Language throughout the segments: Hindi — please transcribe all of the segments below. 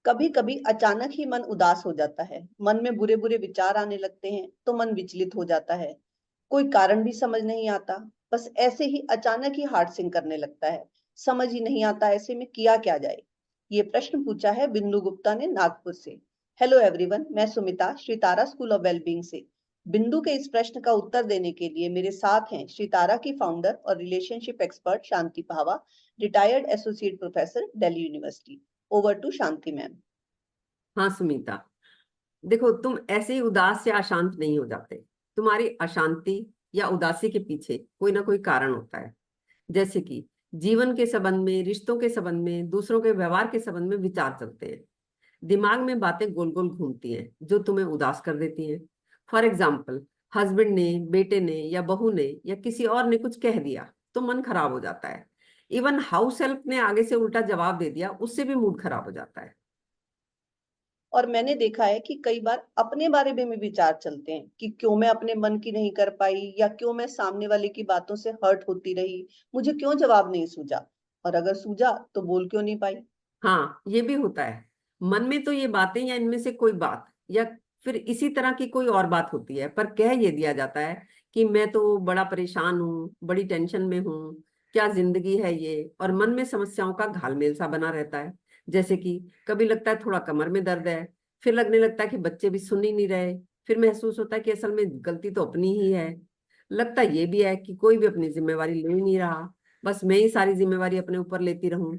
कभी कभी अचानक ही मन उदास हो जाता है, मन में बुरे बुरे विचार आने लगते हैं तो मन विचलित हो जाता है। कोई कारण भी समझ नहीं आता, बस ऐसे ही अचानक ही हार्ट सिंक करने लगता है। समझ ही नहीं आता ऐसे में किया क्या जाए। ये प्रश्न पूछा है बिंदु गुप्ता ने नागपुर से। हेलो एवरीवन, मैं सुमिता श्रीतारा स्कूल ऑफ वेलबींग से। बिंदु के इस प्रश्न का उत्तर देने के लिए मेरे साथ हैं श्रीतारा की फाउंडर और relationship expert Shanti Pava, retired associate professor Delhi university. Over to Shanti ma'am. हाँ सुमिता, देखो तुम ऐसे ही उदास या अशांत नहीं हो जाते। तुम्हारी अशांति या उदासी के पीछे कोई ना कोई कारण होता है। जैसे कि जीवन के संबंध में, रिश्तों के संबंध में, दूसरों के व्यवहार के संबंध में विचार चलते हैं। दिमाग में बातें गोल गोल घूमती हैं जो तुम्हें उदास कर देती हैं। फॉर एग्जाम्पल, हस्बैंड ने, बेटे ने या बहू ने या किसी और ने कुछ कह दिया तो मन खराब हो जाता है। इवन हाउस हेल्प ने आगे से उल्टा जवाब दे दिया, उससे भी मूड खराब हो जाता है। और मैंने देखा है कि कई बार अपने बारे में भी विचार चलते हैं कि क्यों मैं अपने मन की नहीं कर पाई, या क्यों मैं सामने वाले की बातों से हर्ट होती रही, मुझे क्यों जवाब नहीं सूझा, और अगर सूझा तो बोल क्यों नहीं पाई। हाँ, ये भी होता है। मन में तो ये बातें या इनमें से कोई बात या फिर इसी तरह की कोई और बात होती है, पर कह ये दिया जाता है कि मैं तो बड़ा परेशान हूँ, बड़ी टेंशन में हूँ, क्या जिंदगी है ये। और मन में समस्याओं का घालमेल सा बना रहता है। जैसे कि कभी लगता है थोड़ा कमर में दर्द है, फिर लगने लगता है कि बच्चे भी सुन ही नहीं रहे, फिर महसूस होता है कि असल में गलती तो अपनी ही है। लगता ये भी है कि कोई भी अपनी जिम्मेवारी ले ही नहीं रहा, बस मैं ही सारी जिम्मेवारी अपने ऊपर लेती रहूं।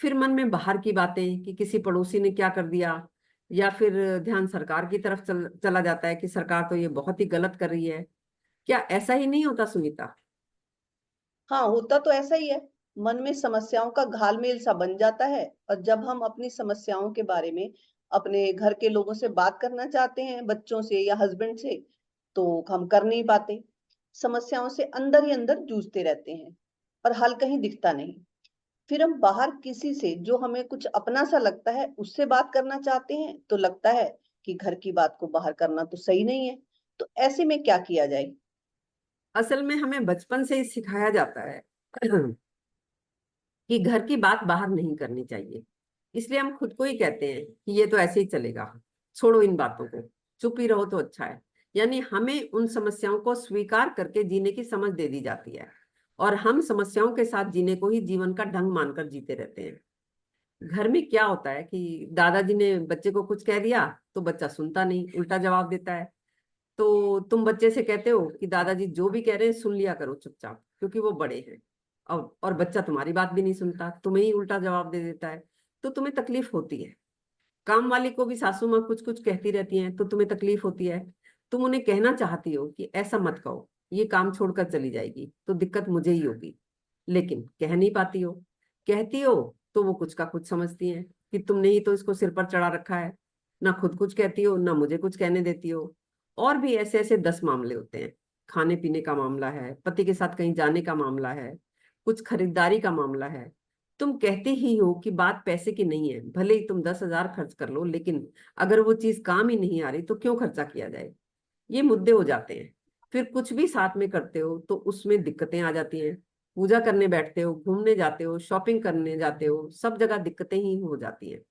फिर मन में बाहर की बातें कि किसी पड़ोसी ने क्या कर दिया, या फिर ध्यान सरकार की तरफ चला जाता है कि सरकार तो ये बहुत ही गलत कर रही है। क्या ऐसा ही नहीं होता सुनीता? हाँ, होता तो ऐसा ही है। मन में समस्याओं का घालमेल सा बन जाता है, और जब हम अपनी समस्याओं के बारे में अपने घर के लोगों से बात करना चाहते हैं, बच्चों से या हस्बैंड से, तो हम कर नहीं पाते। समस्याओं से अंदर ही अंदर जूझते रहते हैं और हल कहीं दिखता नहीं। फिर हम बाहर किसी से जो हमें कुछ अपना सा लगता है उससे बात करना चाहते हैं तो लगता है कि घर की बात को बाहर करना तो सही नहीं है। तो ऐसे में क्या किया जाए। असल में हमें बचपन से ही सिखाया जाता है कि घर की बात बाहर नहीं करनी चाहिए। इसलिए हम खुद को ही कहते हैं कि ये तो ऐसे ही चलेगा, छोड़ो इन बातों को, चुप ही रहो तो अच्छा है। यानी हमें उन समस्याओं को स्वीकार करके जीने की समझ दे दी जाती है, और हम समस्याओं के साथ जीने को ही जीवन का ढंग मानकर जीते रहते हैं। घर में क्या होता है कि दादाजी ने बच्चे को कुछ कह दिया तो बच्चा सुनता नहीं, उल्टा जवाब देता है। तो तुम बच्चे से कहते हो कि दादाजी जो भी कह रहे हैं सुन लिया करो चुपचाप, क्योंकि वो बड़े हैं। और बच्चा तुम्हारी बात भी नहीं सुनता, तुम्हें ही उल्टा जवाब दे देता है। तो तुम्हें तकलीफ होती है। काम वाली को भी सासू माँ कुछ कुछ कहती रहती हैं तो तुम्हें तकलीफ होती है। तुम उन्हें कहना चाहती हो कि ऐसा मत कहो, ये काम छोड़कर चली जाएगी तो दिक्कत मुझे ही होगी, लेकिन कह नहीं पाती हो। कहती हो तो वो कुछ का कुछ समझती हैं कि तुमने ही तो इसको सिर पर चढ़ा रखा है। ना खुद कुछ कहती हो, ना मुझे कुछ कहने देती हो। और भी ऐसे ऐसे 10 मामले होते हैं। खाने पीने का मामला है, पति के साथ कहीं जाने का मामला है, कुछ खरीदारी का मामला है। तुम कहते ही हो कि बात पैसे की नहीं है, भले ही तुम 10,000 खर्च कर लो, लेकिन अगर वो चीज काम ही नहीं आ रही तो क्यों खर्चा किया जाए। ये मुद्दे हो जाते हैं। फिर कुछ भी साथ में करते हो तो उसमें दिक्कतें आ जाती हैं। पूजा करने बैठते हो, घूमने जाते हो, शॉपिंग करने जाते हो, सब जगह दिक्कतें ही हो जाती हैं।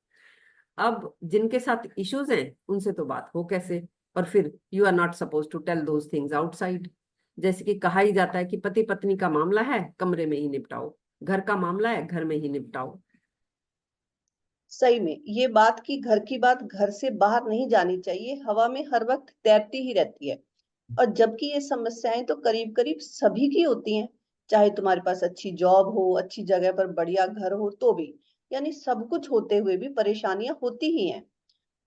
अब जिनके साथ इश्यूज हैं उनसे तो बात हो कैसे। और फिर you are not suppose to tell those things outside. जैसे कि कहा ही जाता है कि पति पत्नी का मामला है, कमरे में ही निपटाओ। घर का मामला है, घर में ही निपटाओ। सही में ये बात की घर की बात घर से बाहर नहीं जानी चाहिए, हवा में हर वक्त तैरती ही रहती है। और जबकि ये समस्याएं तो करीब करीब सभी की होती हैं, चाहे तुम्हारे पास अच्छी जॉब हो, अच्छी जगह पर बढ़िया घर हो तो भी, यानी सब कुछ होते हुए भी परेशानियां होती ही हैं।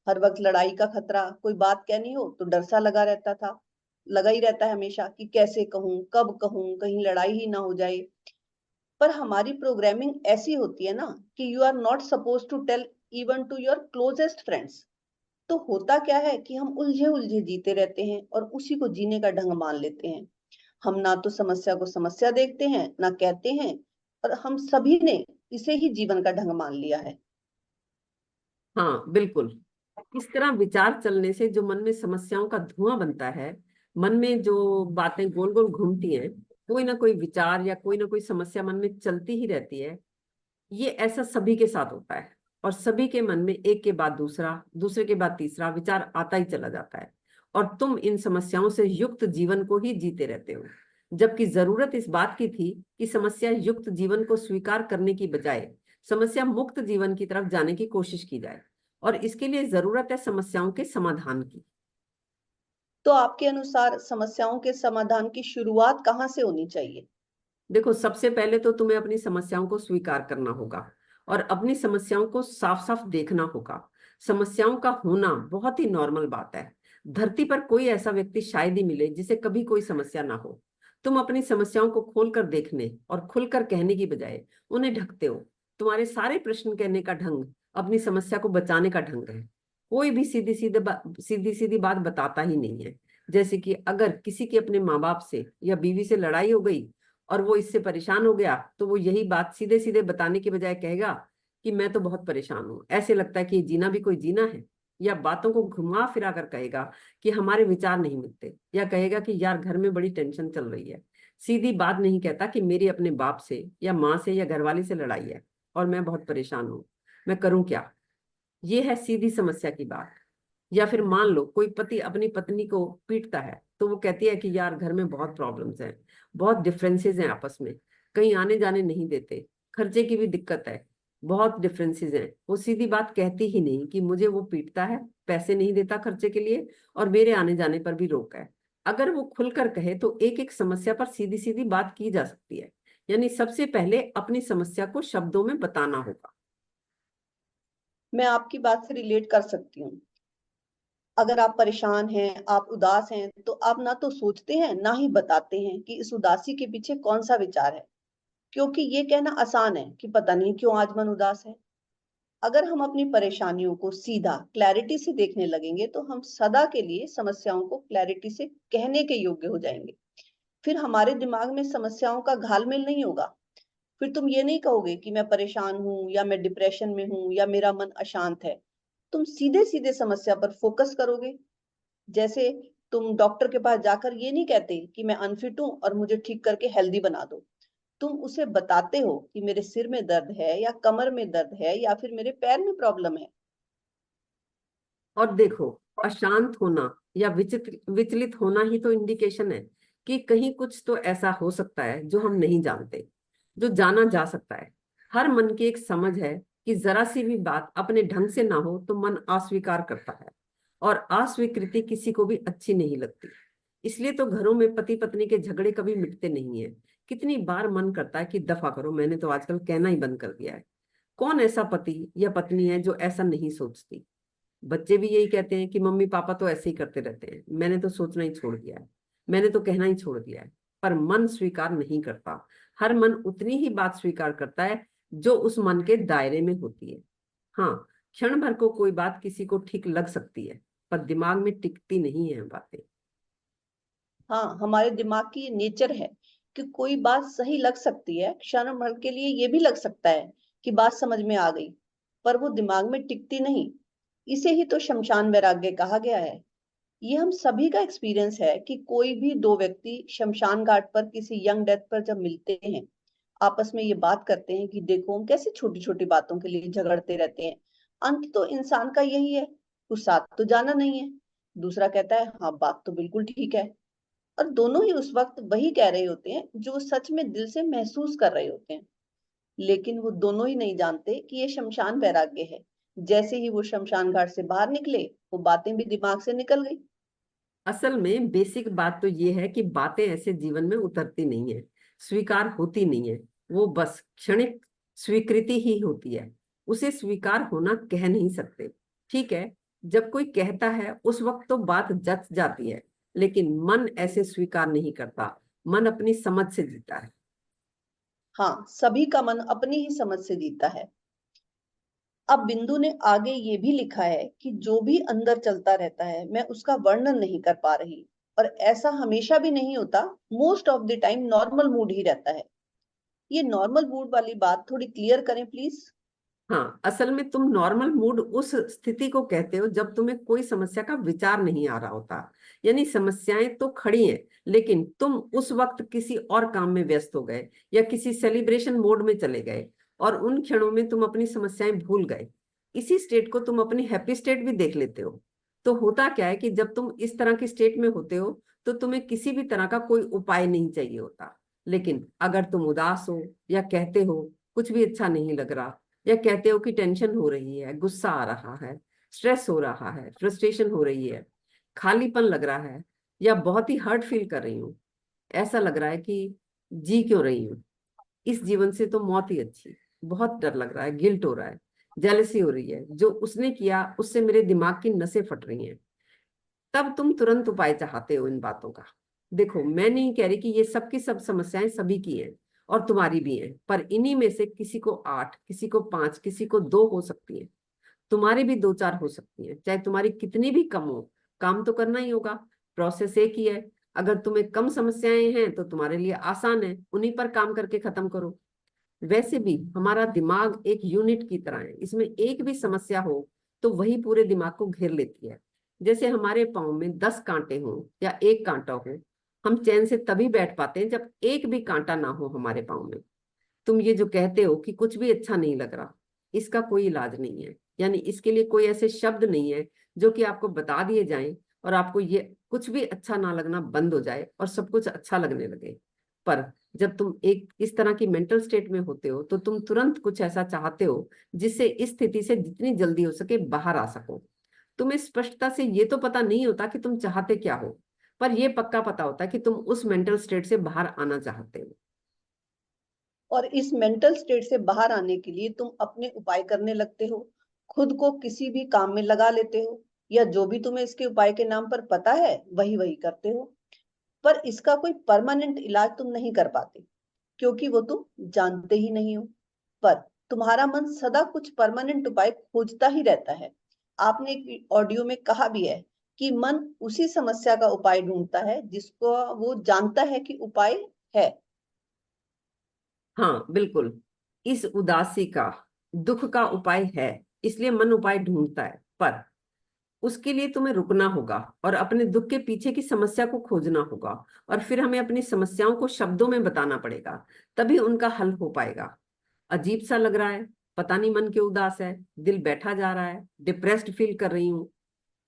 हर वक्त लड़ाई का खतरा, कोई बात कहनी हो तो डर सा लगा ही रहता है हमेशा कि कैसे कहूं, कब कहूं, कहीं लड़ाई ही ना हो जाए। पर हमारी प्रोग्रामिंग ऐसी होती है ना कि you are not suppose to tell even to your closest friends. तो होता क्या है कि हम उलझे उलझे जीते रहते हैं और उसी को जीने का ढंग मान लेते हैं। हम ना तो समस्या को समस्या देखते हैं, ना कहते हैं, और हम सभी ने इसे ही जीवन का ढंग मान लिया है। हाँ बिल्कुल। इस तरह विचार चलने से जो मन में समस्याओं का धुआं बनता है, मन में जो बातें गोल गोल घूमती हैं, कोई ना कोई विचार या कोई ना कोई समस्या मन में चलती ही रहती है। ये ऐसा सभी के साथ होता है। और सभी के मन में एक के बाद दूसरा, दूसरे के बाद तीसरा विचार आता ही चला जाता है, और तुम इन समस्याओं से युक्त जीवन को ही जीते रहते हो। जबकि जरूरत इस बात की थी कि समस्या युक्त जीवन को स्वीकार करने की बजाय समस्या मुक्त जीवन की तरफ जाने की कोशिश की जाए, और इसके लिए जरूरत है समस्याओं के समाधान की। तो आपके अनुसार समस्याओं के समाधान की शुरुआत कहाँ से होनी चाहिए? देखो, सबसे पहले तो तुम्हें अपनी समस्याओं को स्वीकार करना होगा और अपनी समस्याओं को साफ साफ देखना होगा। समस्याओं का होना बहुत ही नॉर्मल बात है। धरती पर कोई ऐसा व्यक्ति शायद ही मिले जिसे कभी कोई समस्या ना हो। तुम अपनी समस्याओं को खोलकर देखने और खुलकर कहने की बजाय उन्हें ढकते हो। तुम्हारे सारे प्रश्न कहने का ढंग अपनी समस्या को बचाने का ढंग है। कोई भी सीधी सीधी बात बताता ही नहीं है। जैसे कि अगर किसी की अपने माँ बाप से या बीवी से लड़ाई हो गई और वो इससे परेशान हो गया, तो वो यही बात सीधे सीधे बताने के बजाय कहेगा कि मैं तो बहुत परेशान हूं, ऐसे लगता है कि जीना भी कोई जीना है। या बातों को घुमा फिरा कर कहेगा कि हमारे विचार नहीं मिलते, या कहेगा कि यार घर में बड़ी टेंशन चल रही है। सीधी बात नहीं कहता कि मेरी अपने बाप से या माँ से या घरवाली से लड़ाई है और मैं बहुत परेशान हूँ, मैं करूँ क्या। ये है सीधी समस्या की बात। या फिर मान लो कोई पति अपनी पत्नी को पीटता है, तो वो कहती है कि यार घर में बहुत प्रॉब्लम्स हैं, बहुत डिफरेंसेस हैं आपस में, कहीं आने जाने नहीं देते, खर्चे की भी दिक्कत है, बहुत डिफरेंसेस हैं। वो सीधी बात कहती ही नहीं कि मुझे वो पीटता है, पैसे नहीं देता खर्चे के लिए, और मेरे आने जाने पर भी रोक है। अगर वो खुलकर कहे तो एक एक समस्या पर सीधी सीधी बात की जा सकती है। यानी सबसे पहले अपनी समस्या को शब्दों में बताना होगा। मैं आपकी बात से रिलेट कर सकती हूँ। अगर आप परेशान हैं, आप उदास हैं, तो आप ना तो सोचते हैं ना ही बताते हैं कि इस उदासी के पीछे कौन सा विचार है, क्योंकि ये कहना आसान है कि पता नहीं क्यों आज मन उदास है। अगर हम अपनी परेशानियों को सीधा क्लैरिटी से देखने लगेंगे तो हम सदा के लिए समस्याओं को क्लैरिटी से कहने के योग्य हो जाएंगे। फिर हमारे दिमाग में समस्याओं का घालमेल नहीं होगा। फिर तुम ये नहीं कहोगे कि मैं परेशान हूं, या मैं डिप्रेशन में हूं, या मेरा मन अशांत है। तुम सीधे सीधे समस्या पर फोकस करोगे। जैसे तुम डॉक्टर के पास जाकर ये नहीं कहते कि मैं अनफिट हूं और मुझे ठीक करके हेल्दी बना दो। तुम उसे बताते हो कि मेरे सिर में दर्द है, या कमर में दर्द है, या फिर मेरे पैर में प्रॉब्लम है। और देखो, अशांत होना या विचलित होना ही तो इंडिकेशन है कि कहीं कुछ तो ऐसा हो सकता है जो हम नहीं जानते, जो जाना जा सकता है। हर मन की एक समझ है कि जरा सी भी बात अपने ढंग से ना हो तो मन अस्वीकार करता है, और अस्वीकृति किसी को भी अच्छी नहीं लगती। इसलिए तो घरों में पति पत्नी के झगड़े कभी मिटते नहीं है। कितनी बार मन करता है कि दफा करो, मैंने तो आजकल कहना ही बंद कर दिया है। कौन ऐसा पति या पत्नी है जो ऐसा नहीं सोचती। बच्चे भी यही कहते हैं कि मम्मी पापा तो ऐसे ही करते रहते हैं, मैंने तो सोचना ही छोड़ दिया है, मैंने तो कहना ही छोड़ दिया है। पर मन स्वीकार नहीं करता। हर मन उतनी ही बात स्वीकार करता है जो उस मन के दायरे में होती है। हाँ, क्षण भर को कोई बात किसी को ठीक लग सकती है, पर दिमाग में टिकती नहीं है बातें। हाँ, हमारे दिमाग की ये नेचर है कि कोई बात सही लग सकती है, क्षण भर के लिए ये भी लग सकता है कि बात समझ में आ गई, पर वो दिमाग में टिकती नहीं। इसे ही तो शमशान वैराग्य कहा गया है। ये हम सभी का एक्सपीरियंस है कि कोई भी दो व्यक्ति शमशान घाट पर किसी यंग डेथ पर जब मिलते हैं, आपस में ये बात करते हैं कि देखो हम कैसे छोटी छोटी बातों के लिए झगड़ते रहते हैं। अंत तो इंसान का यही है, कुछ साथ तो जाना नहीं है। दूसरा कहता है हाँ बात तो बिल्कुल ठीक है। और दोनों ही उस वक्त वही कह रहे होते हैं जो वो सच में दिल से महसूस कर रहे होते हैं। लेकिन वो दोनों ही नहीं जानते कि ये शमशान वैराग्य है। जैसे ही वो शमशान घाट से बाहर निकले, वो बातें भी दिमाग से निकल गई। असल में बेसिक बात तो ये है कि बातें ऐसे जीवन में उतरती नहीं है, स्वीकार होती नहीं है। वो बस क्षणिक स्वीकृति ही होती है। उसे स्वीकार होना कह नहीं सकते। ठीक है, जब कोई कहता है उस वक्त तो बात जच जाती है, लेकिन मन ऐसे स्वीकार नहीं करता। मन अपनी समझ से जीता है। हाँ, सभी का मन अपनी ही समझ से जीता है। अब बिंदु ने आगे ये भी लिखा है कि जो भी अंदर चलता रहता है मैं उसका वर्णन नहीं कर पा रही, और ऐसा हमेशा भी नहीं होता। Most of the time normal mood ही रहता है। ये नॉर्मल मूड वाली बात थोड़ी क्लियर करें प्लीज। हाँ, असल में तुम नॉर्मल मूड उस स्थिति को कहते हो जब तुम्हें कोई समस्या का विचार नहीं आ रहा होता। यानी समस्याएं तो खड़ी हैं, लेकिन तुम उस वक्त किसी और काम में व्यस्त हो गए या किसी सेलिब्रेशन मोड में चले गए, और उन क्षणों में तुम अपनी समस्याएं भूल गए। इसी स्टेट को तुम अपनी हैप्पी स्टेट भी देख लेते हो। तो होता क्या है कि जब तुम इस तरह की स्टेट में होते हो तो तुम्हें किसी भी तरह का कोई उपाय नहीं चाहिए होता। लेकिन अगर तुम उदास हो, या कहते हो कुछ भी अच्छा नहीं लग रहा, या कहते हो कि टेंशन हो रही है, गुस्सा आ रहा है, स्ट्रेस हो रहा है, फ्रस्ट्रेशन हो रही है, खालीपन लग रहा है, या बहुत ही हर्ट फील कर रही हूँ, ऐसा लग रहा है कि जी क्यों रही हूँ, इस जीवन से तो मौत ही अच्छी, बहुत डर लग रहा है, गिल्ट हो रहा है, जेलसी हो रही है, जो उसने किया उससे मेरे दिमाग की नसें फट रही हैं, तब तुम तुरंत उपाय चाहते हो इन बातों का। देखो, मैं नहीं कह रही कि ये सब की सब समस्याएं सभी की हैं और तुम्हारी भी हैं, पर इन्हीं में से किसी को 8, किसी को 5, किसी को 2 हो सकती है। तुम्हारी भी 2-4 हो सकती है, चाहे तुम्हारी कितनी भी कम हो, काम तो करना ही होगा। प्रोसेस एक ही है। अगर तुम्हें कम समस्याएं हैं तो तुम्हारे लिए आसान है, उन्हीं पर काम करके खत्म करो। वैसे भी हमारा दिमाग एक यूनिट की तरह है, इसमें एक भी समस्या हो तो वही पूरे दिमाग को घेर लेती है। जैसे हमारे पाँव में 10 कांटे हों या एक कांटा हो, हम चैन से तभी बैठ पाते हैं जब एक भी कांटा ना हो हमारे पाँव में। तुम ये जो कहते हो कि कुछ भी अच्छा नहीं लग रहा, इसका कोई इलाज नहीं है, यानी इसके लिए कोई ऐसे शब्द नहीं है जो कि आपको बता दिए जाएं और आपको ये कुछ भी अच्छा ना लगना बंद हो जाए और सब कुछ अच्छा लगने लगे। पर जब तुम एक इस तरह की मेंटल स्टेट में होते हो तो तुम तुरंत कुछ ऐसा चाहते हो जिससे इस स्थिति से जितनी जल्दी हो सके बाहर आ सको। तुम्हें स्पष्टता से ये तो पता नहीं होता कि तुम चाहते क्या हो, पर यह पक्का पता होता है कि तुम उस मेंटल स्टेट से बाहर आना चाहते हो। और इस मेंटल स्टेट से बाहर आने के लिए तुम अपने उपाय करने लगते हो, खुद को किसी भी काम में लगा लेते हो, या जो भी तुम्हें इसके उपाय के नाम पर पता है वही वही करते हो। पर इसका कोई परमानेंट इलाज तुम नहीं कर पाते, क्योंकि वो तुम जानते ही नहीं हो। पर तुम्हारा मन सदा कुछ परमानेंट उपाय खोजता ही रहता है। आपने एक ऑडियो में कहा भी है कि मन उसी समस्या का उपाय ढूंढता है जिसको वो जानता है कि उपाय है। हाँ बिल्कुल, इस उदासी का, दुख का उपाय है, इसलिए मन उपाय ढूंढता है। पर उसके लिए तुम्हें रुकना होगा और अपने दुख के पीछे की समस्या को खोजना होगा, और फिर हमें अपनी समस्याओं को शब्दों में बताना पड़ेगा, तभी उनका हल हो पाएगा। अजीब सा लग रहा है, पता नहीं मन क्यों उदास है, दिल बैठा जा रहा है, डिप्रेस्ड फील कर रही हूँ,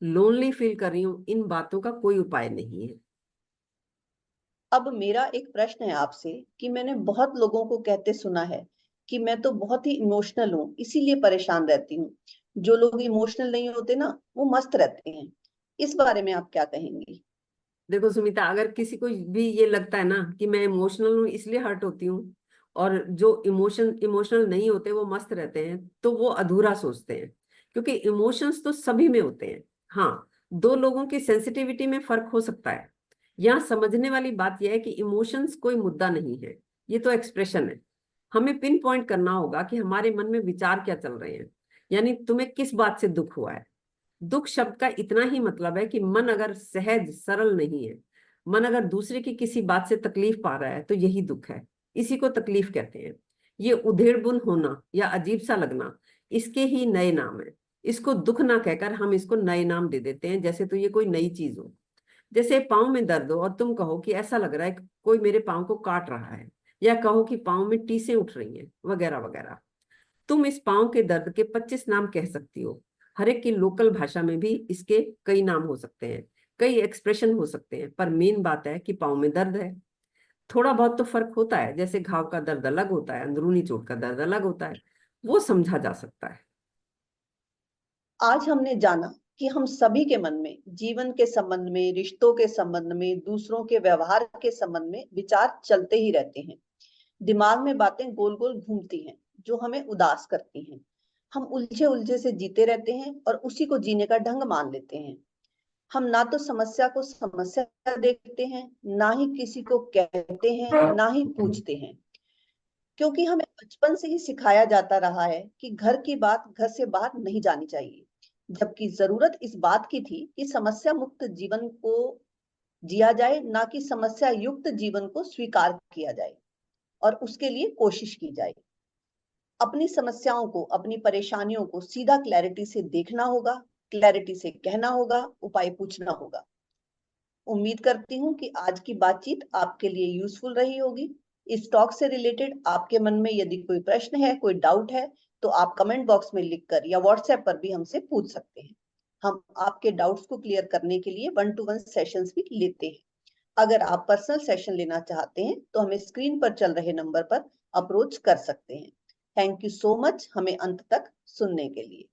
लोनली फील कर रही हूँ, इन बातों का कोई उपाय नहीं है। अब मेरा एक प्रश्न है आपसे कि मैंने बहुत लोगों को कहते सुना है कि मैं तो बहुत ही इमोशनल हूँ, इसीलिए परेशान रहती हूँ। जो लोग इमोशनल नहीं होते ना, वो मस्त रहते हैं। इस बारे में आप क्या कहेंगी? देखो सुमिता, अगर किसी को भी ये लगता है ना कि मैं इमोशनल हूँ इसलिए हर्ट होती हूँ, और जो इमोशनल नहीं होते वो मस्त रहते हैं, तो वो अधूरा सोचते हैं। क्योंकि इमोशंस तो सभी में होते हैं। हाँ, दो लोगों की सेंसिटिविटी में फर्क हो सकता है। यहाँ समझने वाली बात यह है कि इमोशंस कोई मुद्दा नहीं है, ये तो एक्सप्रेशन है। हमें पिन पॉइंट करना होगा कि हमारे मन में विचार क्या चल रहे हैं, यानी तुम्हें किस बात से दुख हुआ है। दुख शब्द का इतना ही मतलब है कि मन अगर सहज सरल नहीं है, मन अगर दूसरे की किसी बात से तकलीफ पा रहा है, तो यही दुख है। इसी को तकलीफ कहते हैं। ये उधेड़बुन होना या अजीब सा लगना, इसके ही नए नाम है। इसको दुख ना कहकर हम इसको नए नाम दे देते हैं, जैसे तो ये कोई नई चीज हो। जैसे पाँव में दर्द हो और तुम कहो कि ऐसा लग रहा है कि कोई मेरे पाँव को काट रहा है, या कहो कि पाँव में टीसें उठ रही हैं, वगैरह वगैरह। तुम इस पाँव के दर्द के 25 नाम कह सकती हो। हर एक की लोकल भाषा में भी इसके कई नाम हो सकते हैं, कई एक्सप्रेशन हो सकते हैं, पर मेन बात है कि पाँव में दर्द है। थोड़ा बहुत तो फर्क होता है, जैसे घाव का दर्द अलग होता है, अंदरूनी चोट का दर्द अलग होता है, वो समझा जा सकता है। आज हमने जाना कि हम सभी के मन में जीवन के संबंध में, रिश्तों के संबंध में, दूसरों के व्यवहार के संबंध में विचार चलते ही रहते हैं। दिमाग में बातें गोल गोल घूमती हैं जो हमें उदास करती हैं। हम उलझे उलझे से जीते रहते हैं और उसी को जीने का ढंग मान लेते हैं। हम ना तो समस्या को समस्या देखते हैं, ना ही किसी को कहते हैं, ना ही पूछते हैं। क्योंकि हमें बचपन से ही सिखाया जाता रहा है कि घर की बात घर से बाहर नहीं जानी चाहिए, जबकि जरूरत इस बात की थी कि समस्या मुक्त जीवन को जिया जाए, ना कि समस्या युक्त जीवन को स्वीकार किया जाए और उसके लिए कोशिश की जाए। अपनी समस्याओं को, अपनी परेशानियों को सीधा क्लैरिटी से देखना होगा, क्लैरिटी से कहना होगा, उपाय पूछना होगा। उम्मीद करती हूँ कि आज की बातचीत आपके लिए यूजफुल रही होगी। इस टॉक से रिलेटेड आपके मन में यदि कोई प्रश्न है, कोई डाउट है, तो आप कमेंट बॉक्स में लिखकर या व्हाट्सएप पर भी हमसे पूछ सकते हैं। हम आपके डाउट्स को क्लियर करने के लिए 1-to-1 सेशंस भी लेते हैं। अगर आप पर्सनल सेशन लेना चाहते हैं तो हमें स्क्रीन पर चल रहे नंबर पर अप्रोच कर सकते हैं। थैंक यू सो मच हमें अंत तक सुनने के लिए।